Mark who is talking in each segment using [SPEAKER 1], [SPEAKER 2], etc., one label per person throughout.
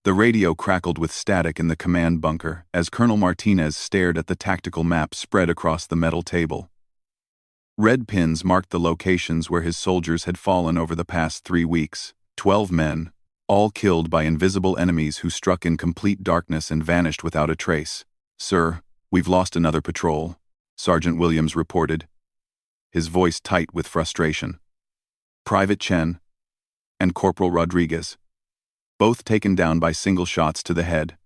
[SPEAKER 1] The radio crackled with static in the command bunker as Colonel Martinez stared at the tactical map spread across the metal table. Red pins marked the locations where his soldiers had fallen over the past 3 weeks. 12 men, all killed by invisible enemies who struck in complete darkness and vanished without a trace. "Sir, we've lost another patrol," Sergeant Williams reported, his voice tight with frustration. "Private Chen and Corporal Rodriguez, both taken down by single shots to the head.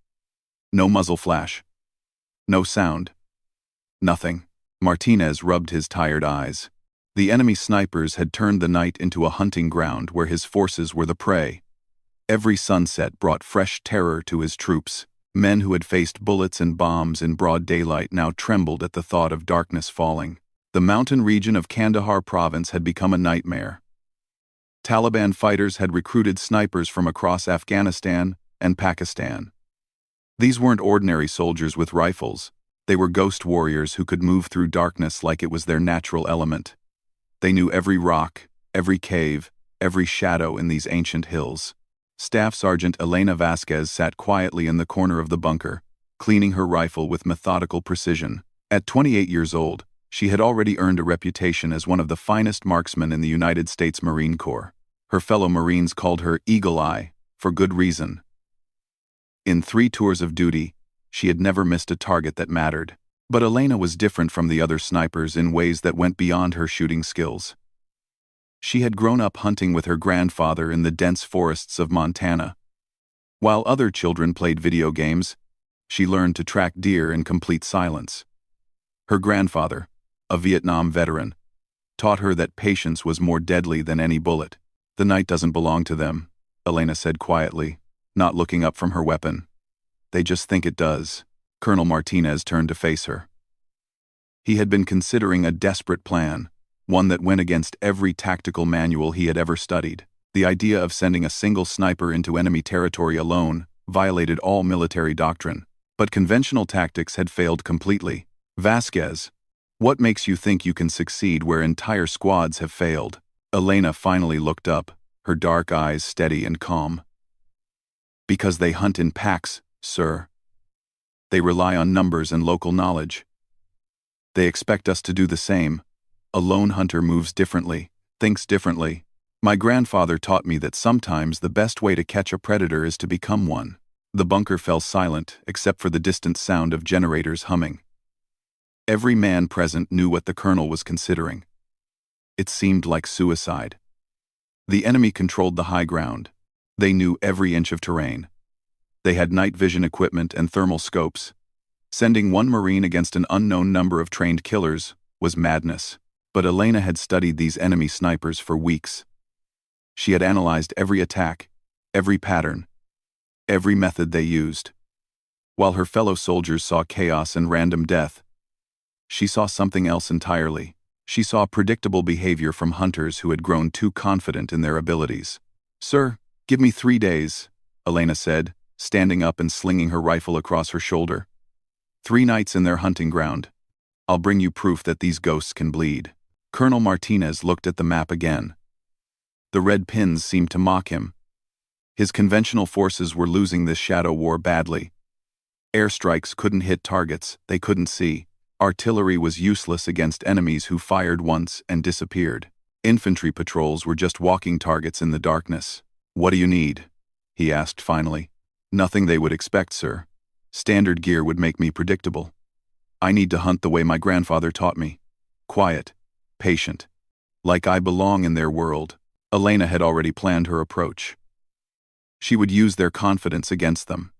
[SPEAKER 1] No muzzle flash. No sound. Nothing." Martinez rubbed his tired eyes. The enemy snipers had turned the night into a hunting ground where his forces were the prey. Every sunset brought fresh terror to his troops. Men who had faced bullets and bombs in broad daylight now trembled at the thought of darkness falling. The mountain region of Kandahar province had become a nightmare. Taliban fighters had recruited snipers from across Afghanistan and Pakistan. These weren't ordinary soldiers with rifles. They were ghost warriors who could move through darkness like it was their natural element. They knew every rock, every cave, every shadow in these ancient hills. Staff Sergeant Elena Vasquez sat quietly in the corner of the bunker, cleaning her rifle with methodical precision. At 28 years old, she had already earned a reputation as one of the finest marksmen in the United States Marine Corps. Her fellow Marines called her Eagle Eye, for good reason. In 3 tours of duty, she had never missed a target that mattered. But Elena was different from the other snipers in ways that went beyond her shooting skills. She had grown up hunting with her grandfather in the dense forests of Montana. While other children played video games, she learned to track deer in complete silence. Her grandfather, a Vietnam veteran, taught her that patience was more deadly than any bullet. "The night doesn't belong to them," Elena said quietly, not looking up from her weapon. "They just think it does." Colonel Martinez turned to face her. He had been considering a desperate plan, one that went against every tactical manual he had ever studied. The idea of sending a single sniper into enemy territory alone violated all military doctrine. But conventional tactics had failed completely. "Vasquez, what makes you think you can succeed where entire squads have failed?" Elena finally looked up, her dark eyes steady and calm. "Because they hunt in packs, sir. They rely on numbers and local knowledge. They expect us to do the same. A lone hunter moves differently, thinks differently. My grandfather taught me that sometimes the best way to catch a predator is to become one." The bunker fell silent, except for the distant sound of generators humming. Every man present knew what the colonel was considering. It seemed like suicide. The enemy controlled the high ground. They knew every inch of terrain. They had night vision equipment and thermal scopes. Sending one Marine against an unknown number of trained killers was madness. But Elena had studied these enemy snipers for weeks. She had analyzed every attack, every pattern, every method they used. While her fellow soldiers saw chaos and random death, she saw something else entirely. She saw predictable behavior from hunters who had grown too confident in their abilities. "Sir, give me 3 days," Elena said, standing up and slinging her rifle across her shoulder. 3 nights in their hunting ground. I'll bring you proof that these ghosts can bleed." Colonel Martinez looked at the map again. The red pins seemed to mock him. His conventional forces were losing this shadow war badly. Airstrikes couldn't hit targets they couldn't see. Artillery was useless against enemies who fired once and disappeared. Infantry patrols were just walking targets in the darkness. "What do you need?" he asked finally. "Nothing they would expect, sir. Standard gear would make me predictable. I need to hunt the way my grandfather taught me. Quiet, patient. Like I belong in their world." Elena had already planned her approach. She would use their confidence against them.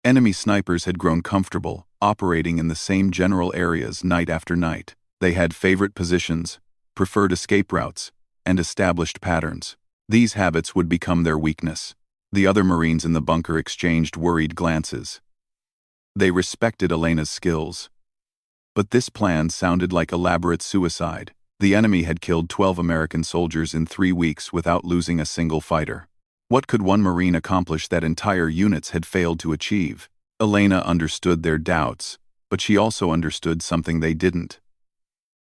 [SPEAKER 1] Enemy snipers had grown comfortable, operating in the same general areas night after night. They had favorite positions, preferred escape routes, and established patterns. These habits would become their weakness. The other Marines in the bunker exchanged worried glances. They respected Elena's skills. But this plan sounded like elaborate suicide. The enemy had killed 12 American soldiers in 3 weeks without losing a single fighter. What could one Marine accomplish that entire units had failed to achieve? Elena understood their doubts, but she also understood something they didn't.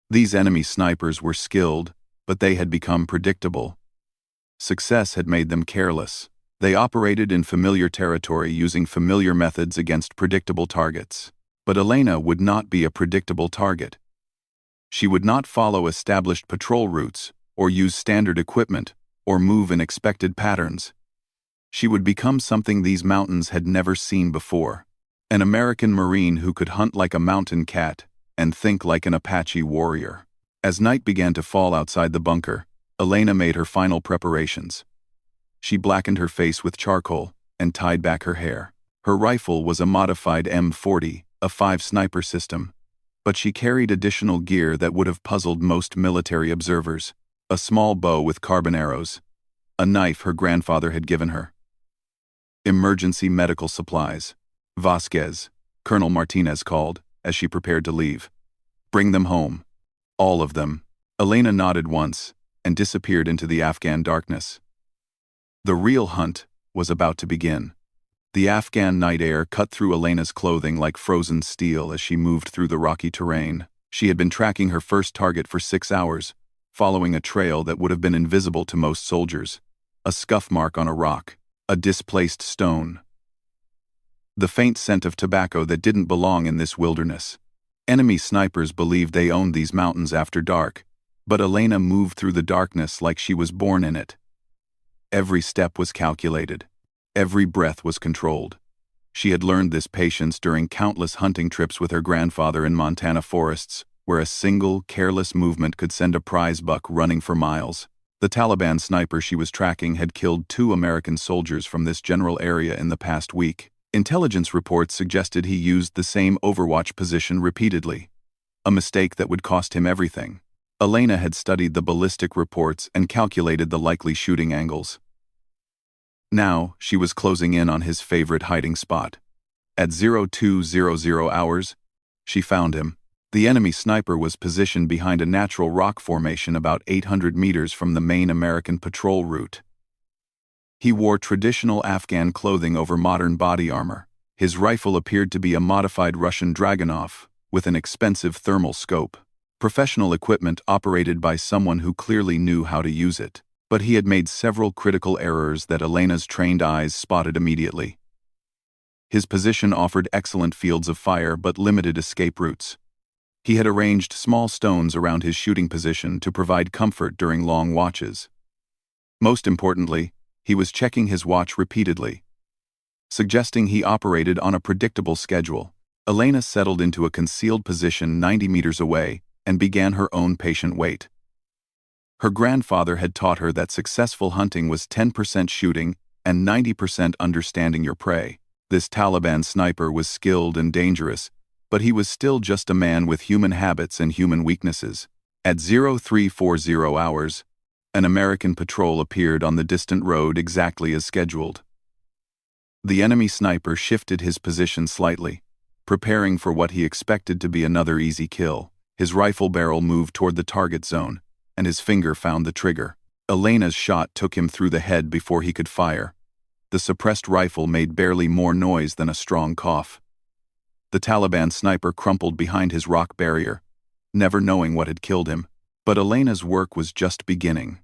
[SPEAKER 1] These enemy snipers were skilled, but they had become predictable. Success had made them careless. They operated in familiar territory using familiar methods against predictable targets. But Elena would not be a predictable target. She would not follow established patrol routes, or use standard equipment, or move in expected patterns. She would become something these mountains had never seen before. An American Marine who could hunt like a mountain cat and think like an Apache warrior. As night began to fall outside the bunker, Elena made her final preparations. She blackened her face with charcoal and tied back her hair. Her rifle was a modified M40, a 5 sniper system, but she carried additional gear that would have puzzled most military observers. A small bow with carbon arrows, a knife her grandfather had given her. Emergency medical supplies. Vasquez, Colonel Martinez called, as she prepared to leave. Bring them home. All of them. Elena nodded once and disappeared into the Afghan darkness. The real hunt was about to begin. The Afghan night air cut through Elena's clothing like frozen steel as she moved through the rocky terrain. She had been tracking her first target for 6 hours, following a trail that would have been invisible to most soldiers. A scuff mark on a rock, a displaced stone. The faint scent of tobacco that didn't belong in this wilderness. Enemy snipers believed they owned these mountains after dark, but Elena moved through the darkness like she was born in it. Every step was calculated. Every breath was controlled. She had learned this patience during countless hunting trips with her grandfather in Montana forests, where a single, careless movement could send a prize buck running for miles. The Taliban sniper she was tracking had killed 2 American soldiers from this general area in the past week. Intelligence reports suggested he used the same overwatch position repeatedly, a mistake that would cost him everything. Elena had studied the ballistic reports and calculated the likely shooting angles. Now, she was closing in on his favorite hiding spot. At 0200 hours, she found him. The enemy sniper was positioned behind a natural rock formation about 800 meters from the main American patrol route. He wore traditional Afghan clothing over modern body armor. His rifle appeared to be a modified Russian Dragunov, with an expensive thermal scope. Professional equipment operated by someone who clearly knew how to use it. But he had made several critical errors that Elena's trained eyes spotted immediately. His position offered excellent fields of fire but limited escape routes. He had arranged small stones around his shooting position to provide comfort during long watches. Most importantly, he was checking his watch repeatedly, suggesting he operated on a predictable schedule. Elena settled into a concealed position 90 meters away and began her own patient wait. Her grandfather had taught her that successful hunting was 10% shooting and 90% understanding your prey. This Taliban sniper was skilled and dangerous, but he was still just a man with human habits and human weaknesses. At 0340 hours, an American patrol appeared on the distant road exactly as scheduled. The enemy sniper shifted his position slightly, preparing for what he expected to be another easy kill. His rifle barrel moved toward the target zone, and his finger found the trigger. Elena's shot took him through the head before he could fire. The suppressed rifle made barely more noise than a strong cough. The Taliban sniper crumpled behind his rock barrier, never knowing what had killed him. But Elena's work was just beginning.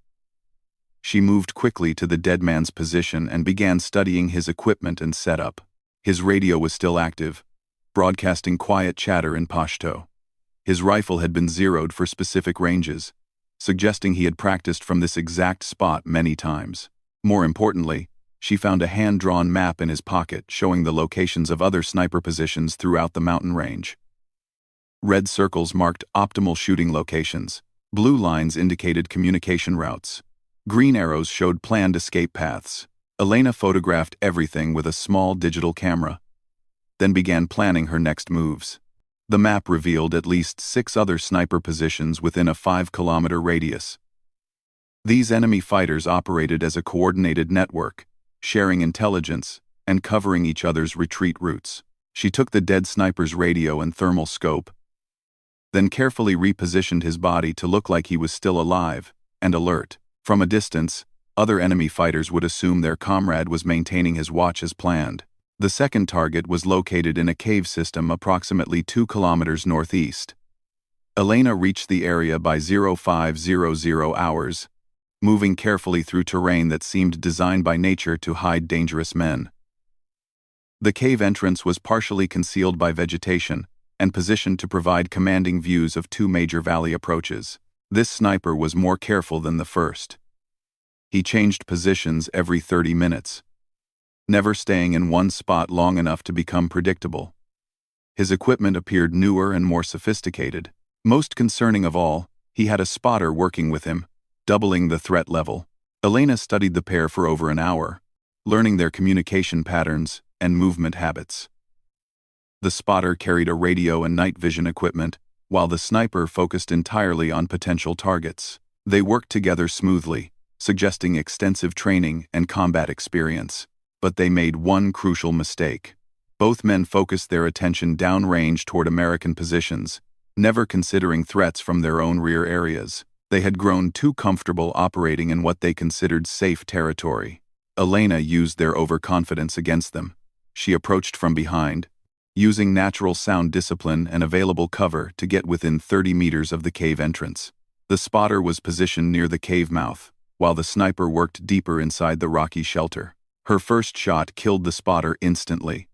[SPEAKER 1] She moved quickly to the dead man's position and began studying his equipment and setup. His radio was still active, broadcasting quiet chatter in Pashto. His rifle had been zeroed for specific ranges, suggesting he had practiced from this exact spot many times. More importantly, she found a hand-drawn map in his pocket showing the locations of other sniper positions throughout the mountain range. Red circles marked optimal shooting locations. Blue lines indicated communication routes. Green arrows showed planned escape paths. Elena photographed everything with a small digital camera, then began planning her next moves. The map revealed at least 6 other sniper positions within a 5-kilometer radius. These enemy fighters operated as a coordinated network, sharing intelligence and covering each other's retreat routes. She took the dead sniper's radio and thermal scope, then carefully repositioned his body to look like he was still alive and alert. From a distance, other enemy fighters would assume their comrade was maintaining his watch as planned. The second target was located in a cave system approximately 2 kilometers northeast. Elena reached the area by 0500 hours, moving carefully through terrain that seemed designed by nature to hide dangerous men. The cave entrance was partially concealed by vegetation and positioned to provide commanding views of two major valley approaches. This sniper was more careful than the first. He changed positions every 30 minutes, never staying in one spot long enough to become predictable. His equipment appeared newer and more sophisticated. Most concerning of all, he had a spotter working with him, doubling the threat level. Elena studied the pair for over an hour, learning their communication patterns and movement habits. The spotter carried a radio and night vision equipment, while the sniper focused entirely on potential targets. They worked together smoothly, suggesting extensive training and combat experience. But they made one crucial mistake. Both men focused their attention downrange toward American positions, never considering threats from their own rear areas. They had grown too comfortable operating in what they considered safe territory. Elena used their overconfidence against them. She approached from behind, using natural sound discipline and available cover to get within 30 meters of the cave entrance. The spotter was positioned near the cave mouth, while the sniper worked deeper inside the rocky shelter. Her first shot killed the spotter instantly.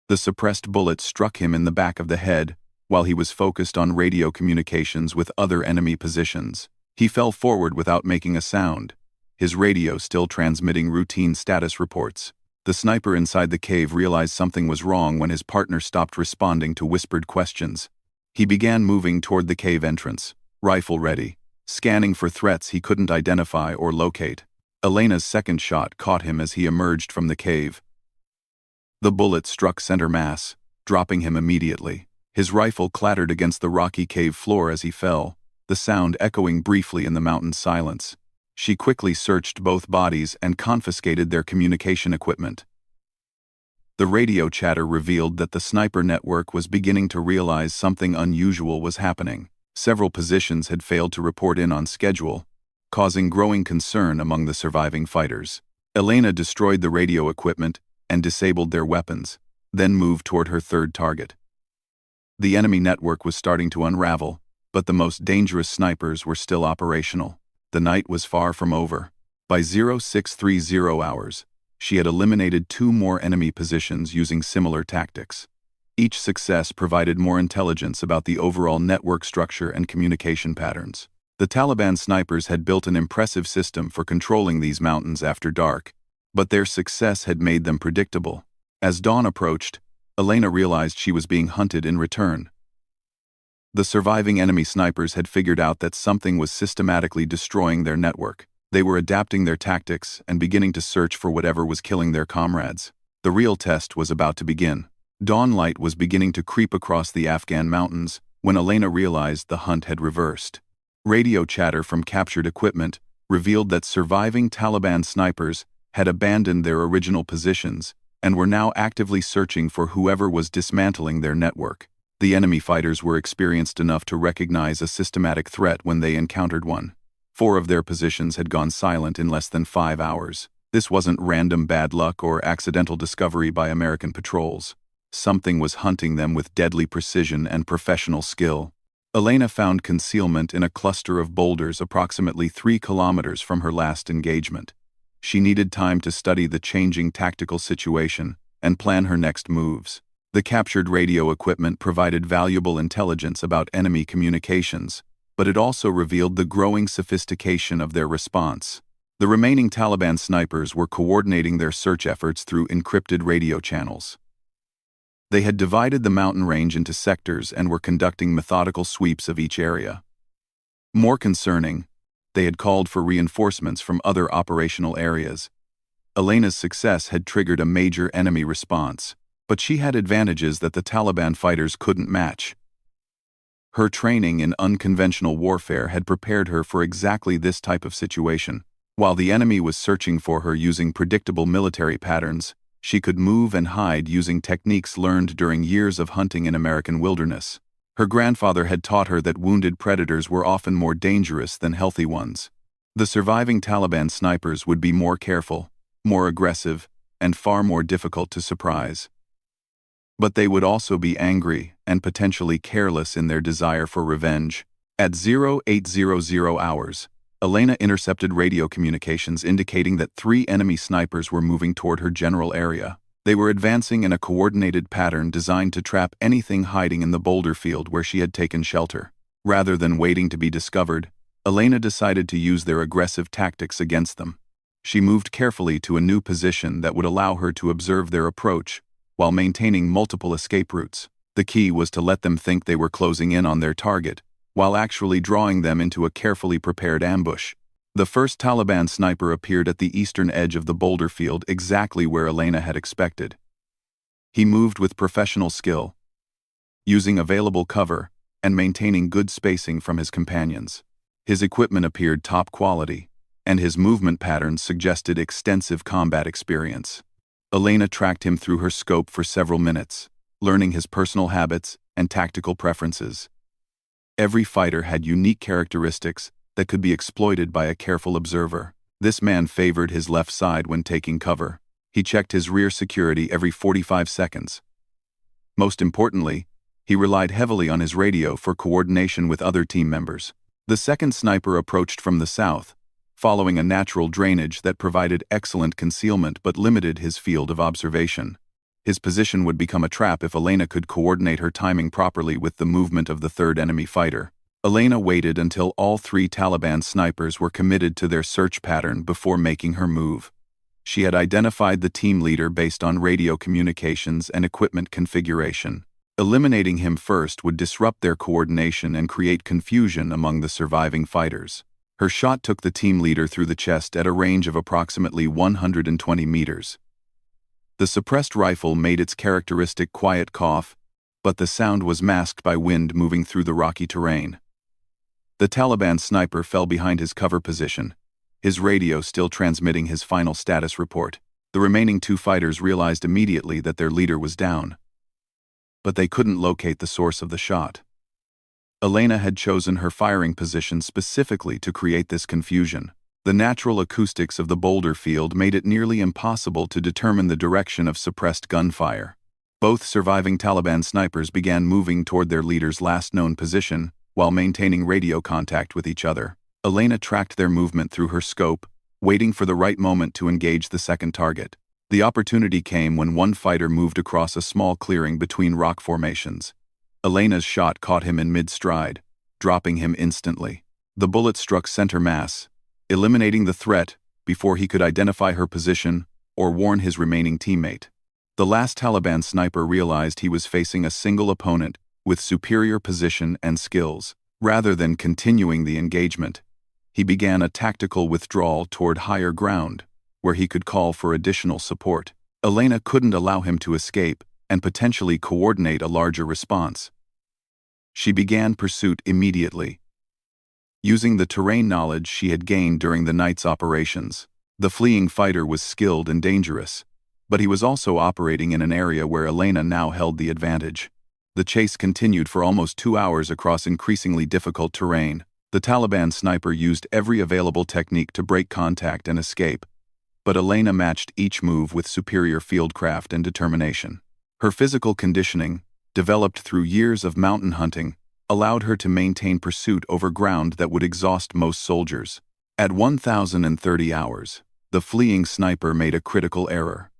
[SPEAKER 1] The suppressed bullet struck him in the back of the head while he was focused on radio communications with other enemy positions. He fell forward without making a sound, his radio still transmitting routine status reports. The sniper inside the cave realized something was wrong when his partner stopped responding to whispered questions. He began moving toward the cave entrance, rifle ready, scanning for threats he couldn't identify or locate. Elena's second shot caught him as he emerged from the cave. The bullet struck center mass, dropping him immediately. His rifle clattered against the rocky cave floor as he fell, the sound echoing briefly in the mountain's silence. She quickly searched both bodies and confiscated their communication equipment. The radio chatter revealed that the sniper network was beginning to realize something unusual was happening. Several positions had failed to report in on schedule, causing growing concern among the surviving fighters. Elena destroyed the radio equipment and disabled their weapons, then moved toward her third target. The enemy network was starting to unravel, but the most dangerous snipers were still operational. The night was far from over. By 0630 hours, she had eliminated 2 more enemy positions using similar tactics. Each success provided more intelligence about the overall network structure and communication patterns. The Taliban snipers had built an impressive system for controlling these mountains after dark, but their success had made them predictable. As dawn approached, Elena realized she was being hunted in return. The surviving enemy snipers had figured out that something was systematically destroying their network. They were adapting their tactics and beginning to search for whatever was killing their comrades. The real test was about to begin. Dawn light was beginning to creep across the Afghan mountains when Elena realized the hunt had reversed. Radio chatter from captured equipment revealed that surviving Taliban snipers had abandoned their original positions and were now actively searching for whoever was dismantling their network. The enemy fighters were experienced enough to recognize a systematic threat when they encountered one. 4 of their positions had gone silent in less than 5 hours. This wasn't random bad luck or accidental discovery by American patrols. Something was hunting them with deadly precision and professional skill. Elena found concealment in a cluster of boulders approximately 3 kilometers from her last engagement. She needed time to study the changing tactical situation and plan her next moves. The captured radio equipment provided valuable intelligence about enemy communications, but it also revealed the growing sophistication of their response. The remaining Taliban snipers were coordinating their search efforts through encrypted radio channels. They had divided the mountain range into sectors and were conducting methodical sweeps of each area. More concerning, they had called for reinforcements from other operational areas. Elena's success had triggered a major enemy response, but she had advantages that the Taliban fighters couldn't match. Her training in unconventional warfare had prepared her for exactly this type of situation. While the enemy was searching for her using predictable military patterns, she could move and hide using techniques learned during years of hunting in American wilderness. Her grandfather had taught her that wounded predators were often more dangerous than healthy ones. The surviving Taliban snipers would be more careful, more aggressive, and far more difficult to surprise. But they would also be angry and potentially careless in their desire for revenge. At 0800 hours, Elena intercepted radio communications indicating that 3 enemy snipers were moving toward her general area. They were advancing in a coordinated pattern designed to trap anything hiding in the boulder field where she had taken shelter. Rather than waiting to be discovered, Elena decided to use their aggressive tactics against them. She moved carefully to a new position that would allow her to observe their approach, while maintaining multiple escape routes. The key was to let them think they were closing in on their target, while actually drawing them into a carefully prepared ambush. The first Taliban sniper appeared at the eastern edge of the boulder field exactly where Elena had expected. He moved with professional skill, using available cover and maintaining good spacing from his companions. His equipment appeared top quality, and his movement patterns suggested extensive combat experience. Elena tracked him through her scope for several minutes, learning his personal habits and tactical preferences. Every fighter had unique characteristics that could be exploited by a careful observer. This man favored his left side when taking cover. He checked his rear security every 45 seconds. Most importantly, he relied heavily on his radio for coordination with other team members. The second sniper approached from the south, following a natural drainage that provided excellent concealment but limited his field of observation. His position would become a trap if Elena could coordinate her timing properly with the movement of the third enemy fighter. Elena waited until all 3 Taliban snipers were committed to their search pattern before making her move. She had identified the team leader based on radio communications and equipment configuration. Eliminating him first would disrupt their coordination and create confusion among the surviving fighters. Her shot took the team leader through the chest at a range of approximately 120 meters. The suppressed rifle made its characteristic quiet cough, but the sound was masked by wind moving through the rocky terrain. The Taliban sniper fell behind his cover position, his radio still transmitting his final status report. The remaining 2 fighters realized immediately that their leader was down, but they couldn't locate the source of the shot. Elena had chosen her firing position specifically to create this confusion. The natural acoustics of the boulder field made it nearly impossible to determine the direction of suppressed gunfire. Both surviving Taliban snipers began moving toward their leader's last known position while maintaining radio contact with each other. Elena tracked their movement through her scope, waiting for the right moment to engage the second target. The opportunity came when one fighter moved across a small clearing between rock formations. Elena's shot caught him in mid-stride, dropping him instantly. The bullet struck center mass, eliminating the threat before he could identify her position or warn his remaining teammate. The last Taliban sniper realized he was facing a single opponent with superior position and skills. Rather than continuing the engagement, he began a tactical withdrawal toward higher ground, where he could call for additional support. Elena couldn't allow him to escape and potentially coordinate a larger response. She began pursuit immediately, using the terrain knowledge she had gained during the night's operations. The fleeing fighter was skilled and dangerous, but he was also operating in an area where Elena now held the advantage. The chase continued for almost 2 hours across increasingly difficult terrain. The Taliban sniper used every available technique to break contact and escape, but Elena matched each move with superior fieldcraft and determination. Her physical conditioning, developed through years of mountain hunting, allowed her to maintain pursuit over ground that would exhaust most soldiers. At 1,030 hours, the fleeing sniper made a critical error.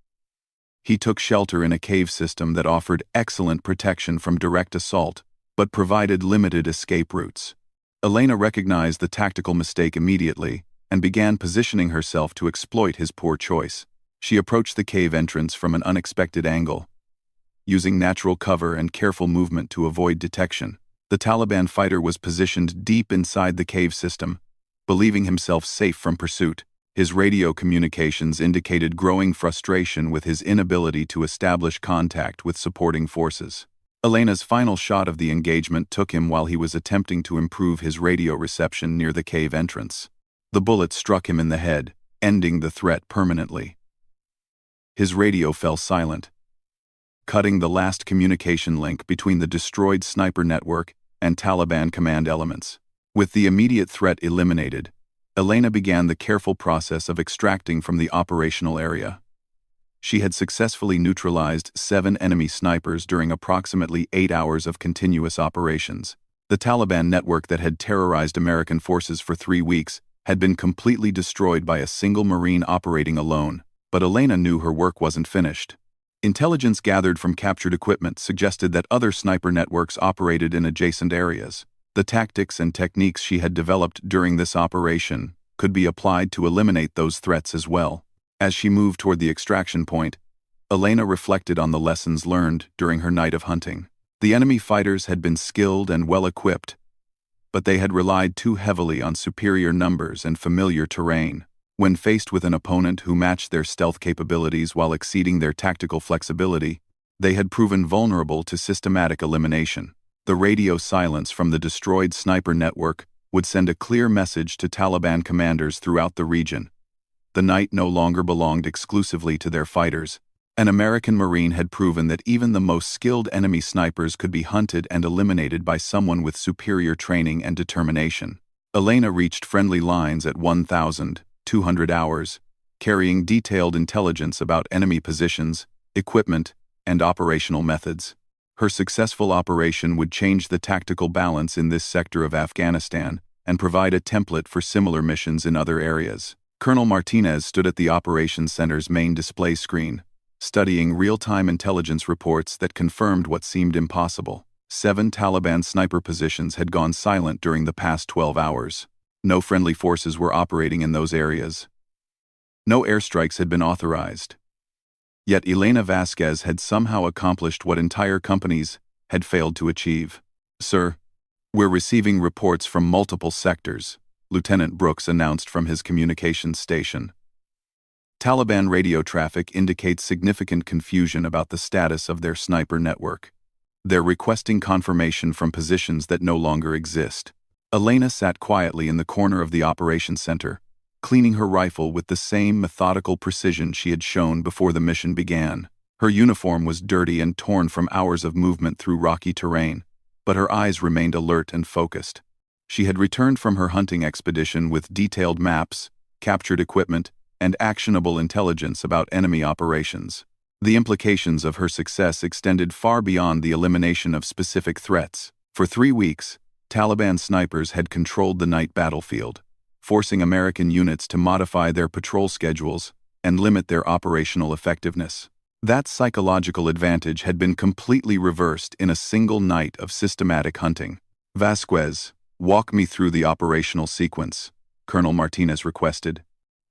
[SPEAKER 1] He took shelter in a cave system that offered excellent protection from direct assault, but provided limited escape routes. Elena recognized the tactical mistake immediately and began positioning herself to exploit his poor choice. She approached the cave entrance from an unexpected angle, using natural cover and careful movement to avoid detection. The Taliban fighter was positioned deep inside the cave system, believing himself safe from pursuit. His radio communications indicated growing frustration with his inability to establish contact with supporting forces. Elena's final shot of the engagement took him while he was attempting to improve his radio reception near the cave entrance. The bullet struck him in the head, ending the threat permanently. His radio fell silent, cutting the last communication link between the destroyed sniper network and Taliban command elements. With the immediate threat eliminated, Elena began the careful process of extracting from the operational area. She had successfully neutralized 7 enemy snipers during approximately 8 hours of continuous operations. The Taliban network that had terrorized American forces for 3 weeks had been completely destroyed by a single Marine operating alone, but Elena knew her work wasn't finished. Intelligence gathered from captured equipment suggested that other sniper networks operated in adjacent areas. The tactics and techniques she had developed during this operation could be applied to eliminate those threats as well. As she moved toward the extraction point, Elena reflected on the lessons learned during her night of hunting. The enemy fighters had been skilled and well-equipped, but they had relied too heavily on superior numbers and familiar terrain. When faced with an opponent who matched their stealth capabilities while exceeding their tactical flexibility, they had proven vulnerable to systematic elimination. The radio silence from the destroyed sniper network would send a clear message to Taliban commanders throughout the region. The night no longer belonged exclusively to their fighters. An American Marine had proven that even the most skilled enemy snipers could be hunted and eliminated by someone with superior training and determination. Elena reached friendly lines at 1,200 hours, carrying detailed intelligence about enemy positions, equipment, and operational methods. Her successful operation would change the tactical balance in this sector of Afghanistan and provide a template for similar missions in other areas. Colonel Martinez stood at the operations center's main display screen, studying real-time intelligence reports that confirmed what seemed impossible. 7 Taliban sniper positions had gone silent during the past 12 hours. No friendly forces were operating in those areas. No airstrikes had been authorized. Yet Elena Vasquez had somehow accomplished what entire companies had failed to achieve. "Sir, we're receiving reports from multiple sectors," Lieutenant Brooks announced from his communications station. Taliban radio traffic indicates significant confusion about the status of their sniper network. They're requesting confirmation from positions that no longer exist. Elena sat quietly in the corner of the operations center, cleaning her rifle with the same methodical precision she had shown before the mission began. Her uniform was dirty and torn from hours of movement through rocky terrain, but her eyes remained alert and focused. She had returned from her hunting expedition with detailed maps, captured equipment, and actionable intelligence about enemy operations. The implications of her success extended far beyond the elimination of specific threats. For 3 weeks, Taliban snipers had controlled the night battlefield, forcing American units to modify their patrol schedules and limit their operational effectiveness. That psychological advantage had been completely reversed in a single night of systematic hunting. "Vasquez, walk me through the operational sequence," Colonel Martinez requested,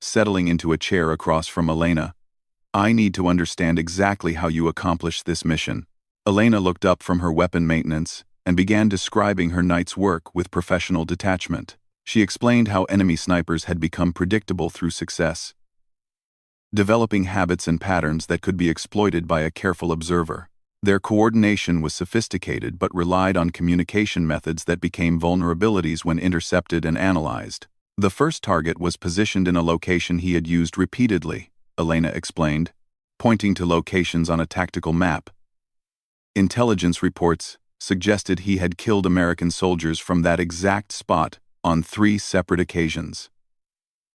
[SPEAKER 1] settling into a chair across from Elena. "I need to understand exactly how you accomplished this mission." Elena looked up from her weapon maintenance and began describing her night's work with professional detachment. She explained how enemy snipers had become predictable through success, developing habits and patterns that could be exploited by a careful observer. Their coordination was sophisticated but relied on communication methods that became vulnerabilities when intercepted and analyzed. "The first target was positioned in a location he had used repeatedly," Elena explained, pointing to locations on a tactical map. Intelligence reports suggested he had killed American soldiers from that exact spot on 3 separate occasions.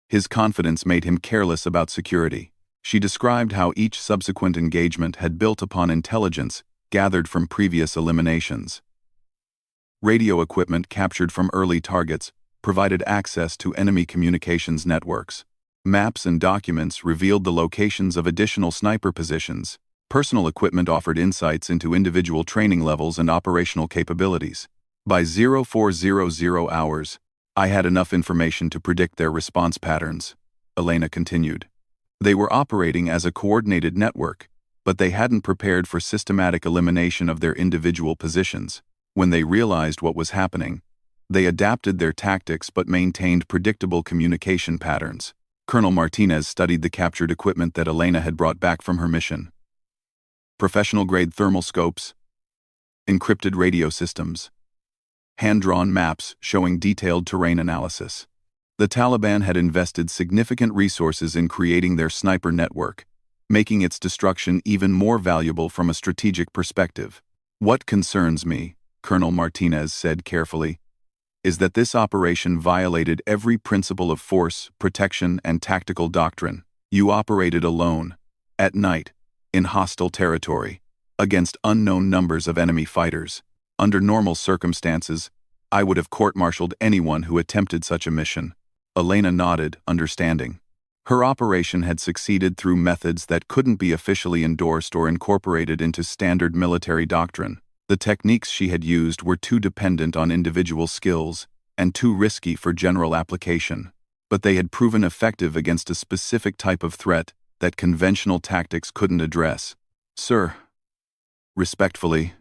[SPEAKER 1] His confidence made him careless about security. She described how each subsequent engagement had built upon intelligence gathered from previous eliminations. Radio equipment captured from early targets provided access to enemy communications networks. Maps and documents revealed the locations of additional sniper positions. Personal equipment offered insights into individual training levels and operational capabilities. By 0400 hours, I had enough information to predict their response patterns, Elena continued. They were operating as a coordinated network, but they hadn't prepared for systematic elimination of their individual positions. When they realized what was happening, they adapted their tactics but maintained predictable communication patterns. Colonel Martinez studied the captured equipment that Elena had brought back from her mission. Professional-grade thermal scopes, encrypted radio systems, hand-drawn maps showing detailed terrain analysis. The Taliban had invested significant resources in creating their sniper network, making its destruction even more valuable from a strategic perspective. "What concerns me," Colonel Martinez said carefully, "is that this operation violated every principle of force, protection, and tactical doctrine. You operated alone, at night, in hostile territory, against unknown numbers of enemy fighters. Under normal circumstances, I would have court-martialed anyone who attempted such a mission. Elena nodded, understanding. Her operation had succeeded through methods that couldn't be officially endorsed or incorporated into standard military doctrine. The techniques she had used were too dependent on individual skills and too risky for general application. But they had proven effective against a specific type of threat that conventional tactics couldn't address. Sir, respectfully,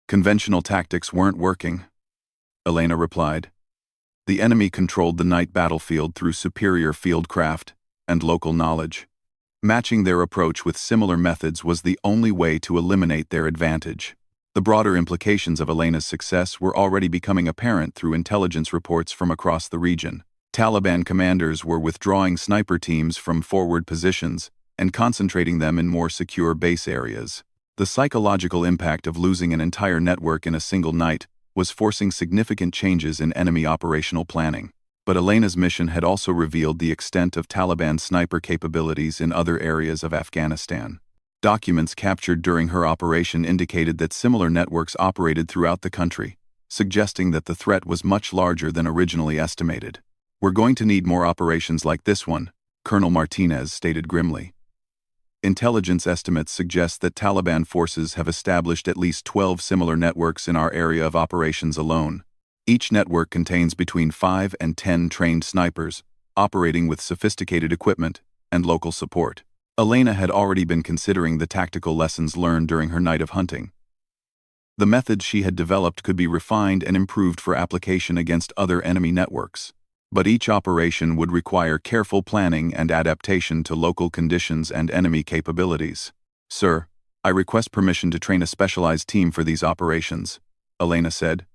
[SPEAKER 1] conventional tactics weren't working, Elena replied. The enemy controlled the night battlefield through superior fieldcraft and local knowledge. Matching their approach with similar methods was the only way to eliminate their advantage. The broader implications of Elena's success were already becoming apparent through intelligence reports from across the region. Taliban commanders were withdrawing sniper teams from forward positions and concentrating them in more secure base areas. The psychological impact of losing an entire network in a single night was forcing significant changes in enemy operational planning. But Elena's mission had also revealed the extent of Taliban sniper capabilities in other areas of Afghanistan. Documents captured during her operation indicated that similar networks operated throughout the country, suggesting that the threat was much larger than originally estimated. We're going to need more operations like this one, Colonel Martinez stated grimly. Intelligence estimates suggest that Taliban forces have established at least 12 similar networks in our area of operations alone. Each network contains between 5 and 10 trained snipers, operating with sophisticated equipment and local support. Elena had already been considering the tactical lessons learned during her night of hunting. The methods she had developed could be refined and improved for application against other enemy networks. But each operation would require careful planning and adaptation to local conditions and enemy capabilities. Sir, I request permission to train a specialized team for these operations, Elena said.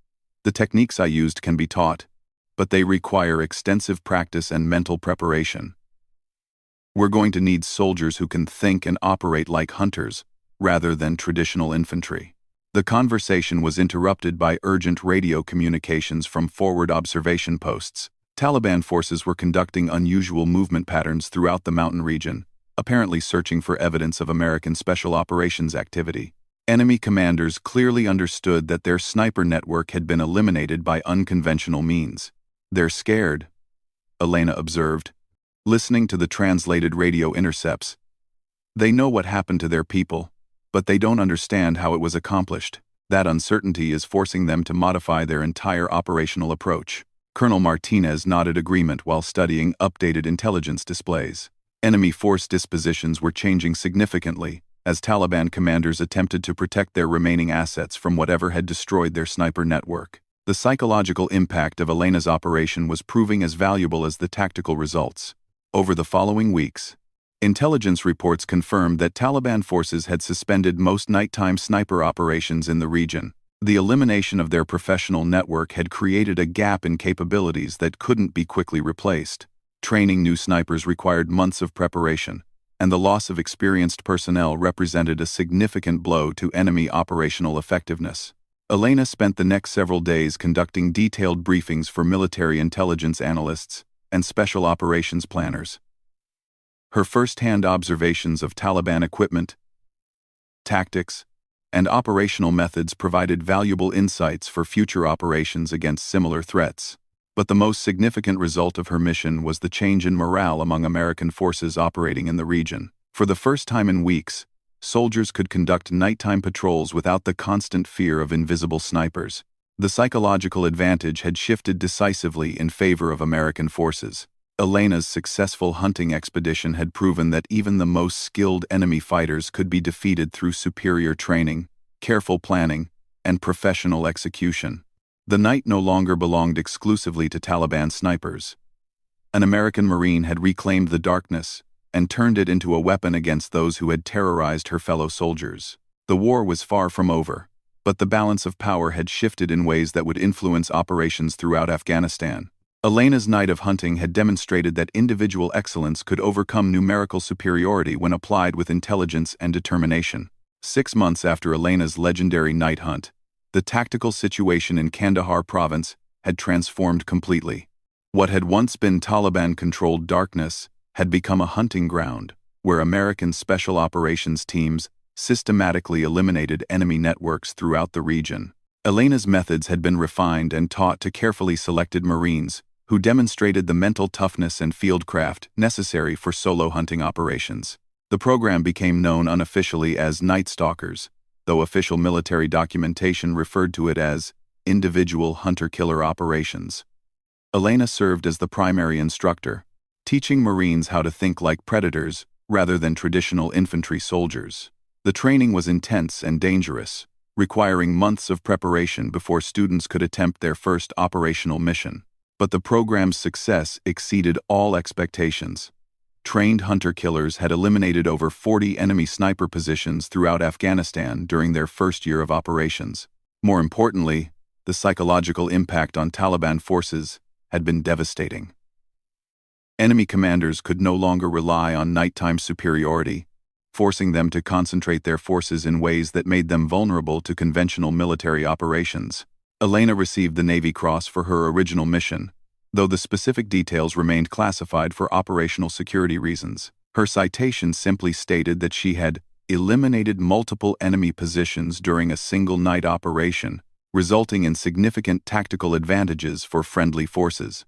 [SPEAKER 1] The techniques I used can be taught, but they require extensive practice and mental preparation. We're going to need soldiers who can think and operate like hunters, rather than traditional infantry. The conversation was interrupted by urgent radio communications from forward observation posts. Taliban forces were conducting unusual movement patterns throughout the mountain region, apparently searching for evidence of American special operations activity. Enemy commanders clearly understood that their sniper network had been eliminated by unconventional means. They're scared, Elena observed, listening to the translated radio intercepts. They know what happened to their people, but they don't understand how it was accomplished. That uncertainty is forcing them to modify their entire operational approach. Colonel Martinez nodded agreement while studying updated intelligence displays. Enemy force dispositions were changing significantly as Taliban commanders attempted to protect their remaining assets from whatever had destroyed their sniper network. The psychological impact of Elena's operation was proving as valuable as the tactical results. Over the following weeks, intelligence reports confirmed that Taliban forces had suspended most nighttime sniper operations in the region. The elimination of their professional network had created a gap in capabilities that couldn't be quickly replaced. Training new snipers required months of preparation, and the loss of experienced personnel represented a significant blow to enemy operational effectiveness. Elena spent the next several days conducting detailed briefings for military intelligence analysts and special operations planners. Her first-hand observations of Taliban equipment, tactics, and operational methods provided valuable insights for future operations against similar threats. But the most significant result of her mission was the change in morale among American forces operating in the region. For the first time in weeks, soldiers could conduct nighttime patrols without the constant fear of invisible snipers. The psychological advantage had shifted decisively in favor of American forces. Elena's successful hunting expedition had proven that even the most skilled enemy fighters could be defeated through superior training, careful planning, and professional execution. The night no longer belonged exclusively to Taliban snipers. An American Marine had reclaimed the darkness and turned it into a weapon against those who had terrorized her fellow soldiers. The war was far from over, but the balance of power had shifted in ways that would influence operations throughout Afghanistan. Elena's night of hunting had demonstrated that individual excellence could overcome numerical superiority when applied with intelligence and determination. 6 months after Elena's legendary night hunt, the tactical situation in Kandahar province had transformed completely. What had once been Taliban-controlled darkness had become a hunting ground, where American special operations teams systematically eliminated enemy networks throughout the region. Elena's methods had been refined and taught to carefully selected Marines who demonstrated the mental toughness and fieldcraft necessary for solo hunting operations. The program became known unofficially as Night Stalkers, though official military documentation referred to it as individual hunter-killer operations. Elena served as the primary instructor, teaching Marines how to think like predators rather than traditional infantry soldiers. The training was intense and dangerous, requiring months of preparation before students could attempt their first operational mission. But the program's success exceeded all expectations. Trained hunter-killers had eliminated over 40 enemy sniper positions throughout Afghanistan during their first year of operations. More importantly, the psychological impact on Taliban forces had been devastating. Enemy commanders could no longer rely on nighttime superiority, forcing them to concentrate their forces in ways that made them vulnerable to conventional military operations. Elena received the Navy Cross for her original mission, though the specific details remained classified for operational security reasons. Her citation simply stated that she had eliminated multiple enemy positions during a single night operation, resulting in significant tactical advantages for friendly forces.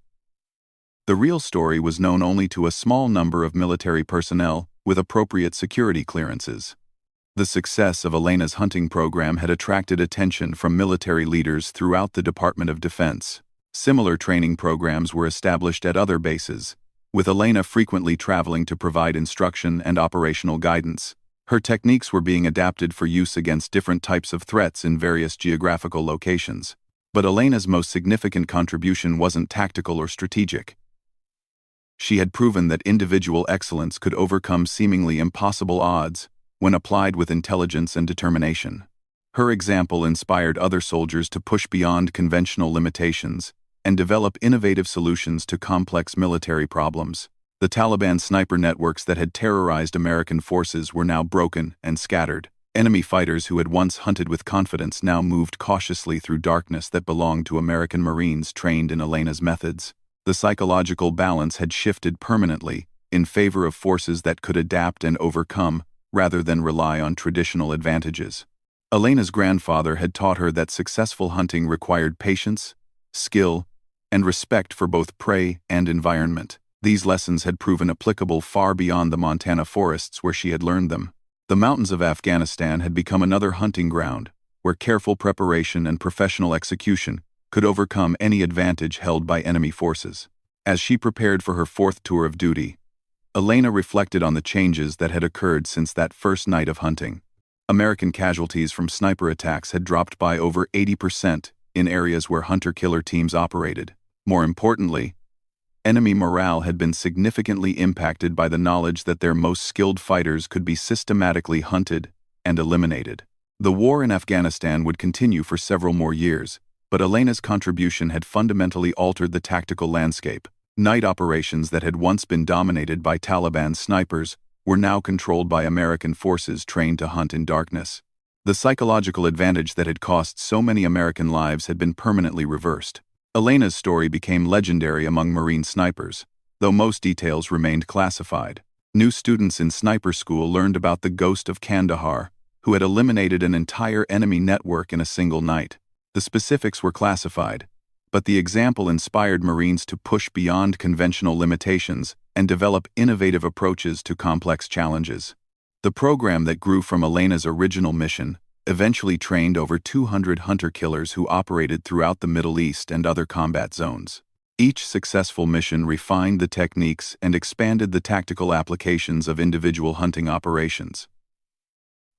[SPEAKER 1] The real story was known only to a small number of military personnel with appropriate security clearances. The success of Elena's hunting program had attracted attention from military leaders throughout the Department of Defense. Similar training programs were established at other bases, with Elena frequently traveling to provide instruction and operational guidance. Her techniques were being adapted for use against different types of threats in various geographical locations. But Elena's most significant contribution wasn't tactical or strategic. She had proven that individual excellence could overcome seemingly impossible odds when applied with intelligence and determination. Her example inspired other soldiers to push beyond conventional limitations and develop innovative solutions to complex military problems. The Taliban sniper networks that had terrorized American forces were now broken and scattered. Enemy fighters who had once hunted with confidence now moved cautiously through darkness that belonged to American Marines trained in Elena's methods. The psychological balance had shifted permanently in favor of forces that could adapt and overcome rather than rely on traditional advantages. Elena's grandfather had taught her that successful hunting required patience, skill, and respect for both prey and environment. These lessons had proven applicable far beyond the Montana forests where she had learned them. The mountains of Afghanistan had become another hunting ground, where careful preparation and professional execution could overcome any advantage held by enemy forces. As she prepared for her fourth tour of duty, Elena reflected on the changes that had occurred since that first night of hunting. American casualties from sniper attacks had dropped by over 80% in areas where hunter-killer teams operated. More importantly, enemy morale had been significantly impacted by the knowledge that their most skilled fighters could be systematically hunted and eliminated. The war in Afghanistan would continue for several more years, but Elena's contribution had fundamentally altered the tactical landscape. Night operations that had once been dominated by Taliban snipers were now controlled by American forces trained to hunt in darkness. The psychological advantage that had cost so many American lives had been permanently reversed. Elena's story became legendary among Marine snipers, though most details remained classified. New students in sniper school learned about the Ghost of Kandahar, who had eliminated an entire enemy network in a single night. The specifics were classified, but the example inspired Marines to push beyond conventional limitations and develop innovative approaches to complex challenges. The program that grew from Elena's original mission eventually trained over 200 hunter-killers who operated throughout the Middle East and other combat zones. Each successful mission refined the techniques and expanded the tactical applications of individual hunting operations.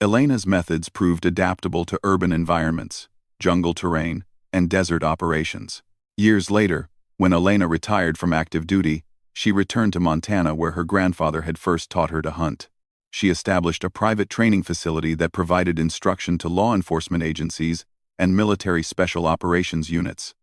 [SPEAKER 1] Elena's methods proved adaptable to urban environments, jungle terrain, and desert operations. Years later, when Elena retired from active duty, she returned to Montana where her grandfather had first taught her to hunt. She established a private training facility that provided instruction to law enforcement agencies and military special operations units.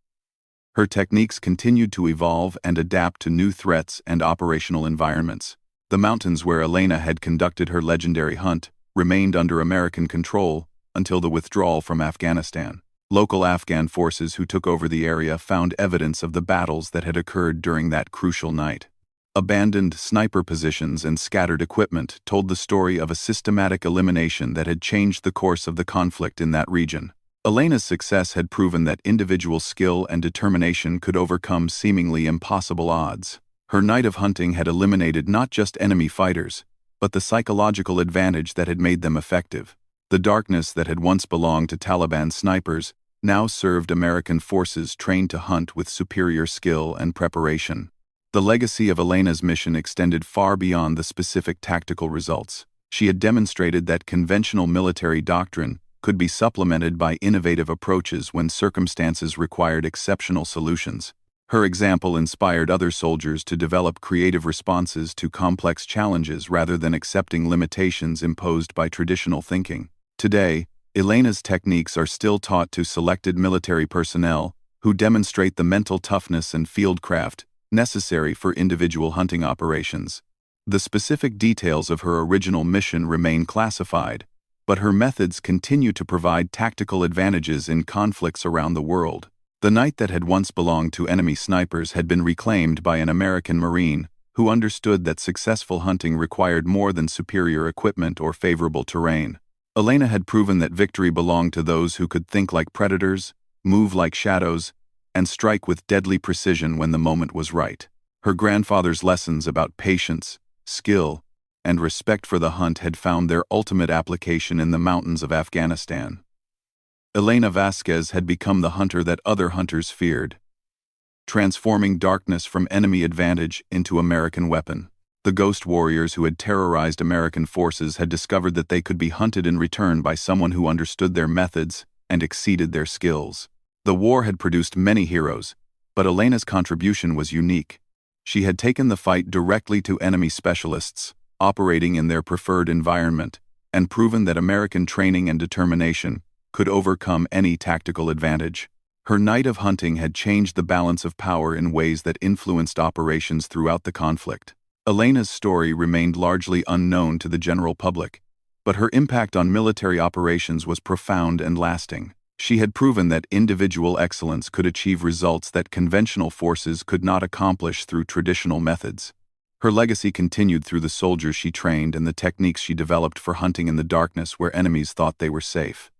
[SPEAKER 1] Her techniques continued to evolve and adapt to new threats and operational environments. The mountains where Elena had conducted her legendary hunt remained under American control until the withdrawal from Afghanistan. Local Afghan forces who took over the area found evidence of the battles that had occurred during that crucial night. Abandoned sniper positions and scattered equipment told the story of a systematic elimination that had changed the course of the conflict in that region. Elena's success had proven that individual skill and determination could overcome seemingly impossible odds. Her night of hunting had eliminated not just enemy fighters, but the psychological advantage that had made them effective. The darkness that had once belonged to Taliban snipers now served American forces trained to hunt with superior skill and preparation. The legacy of Elena's mission extended far beyond the specific tactical results. She had demonstrated that conventional military doctrine could be supplemented by innovative approaches when circumstances required exceptional solutions. Her example inspired other soldiers to develop creative responses to complex challenges rather than accepting limitations imposed by traditional thinking. Today, Elena's techniques are still taught to selected military personnel who demonstrate the mental toughness and fieldcraft necessary for individual hunting operations. The specific details of her original mission remain classified, but her methods continue to provide tactical advantages in conflicts around the world. The night that had once belonged to enemy snipers had been reclaimed by an American Marine who understood that successful hunting required more than superior equipment or favorable terrain. Elena had proven that victory belonged to those who could think like predators, move like shadows, and strike with deadly precision when the moment was right. Her grandfather's lessons about patience, skill, and respect for the hunt had found their ultimate application in the mountains of Afghanistan. Elena Vasquez had become the hunter that other hunters feared, transforming darkness from enemy advantage into American weapon. The ghost warriors who had terrorized American forces had discovered that they could be hunted in return by someone who understood their methods and exceeded their skills. The war had produced many heroes, but Elena's contribution was unique. She had taken the fight directly to enemy specialists, operating in their preferred environment, and proven that American training and determination could overcome any tactical advantage. Her night of hunting had changed the balance of power in ways that influenced operations throughout the conflict. Elena's story remained largely unknown to the general public, but her impact on military operations was profound and lasting. She had proven that individual excellence could achieve results that conventional forces could not accomplish through traditional methods. Her legacy continued through the soldiers she trained and the techniques she developed for hunting in the darkness where enemies thought they were safe.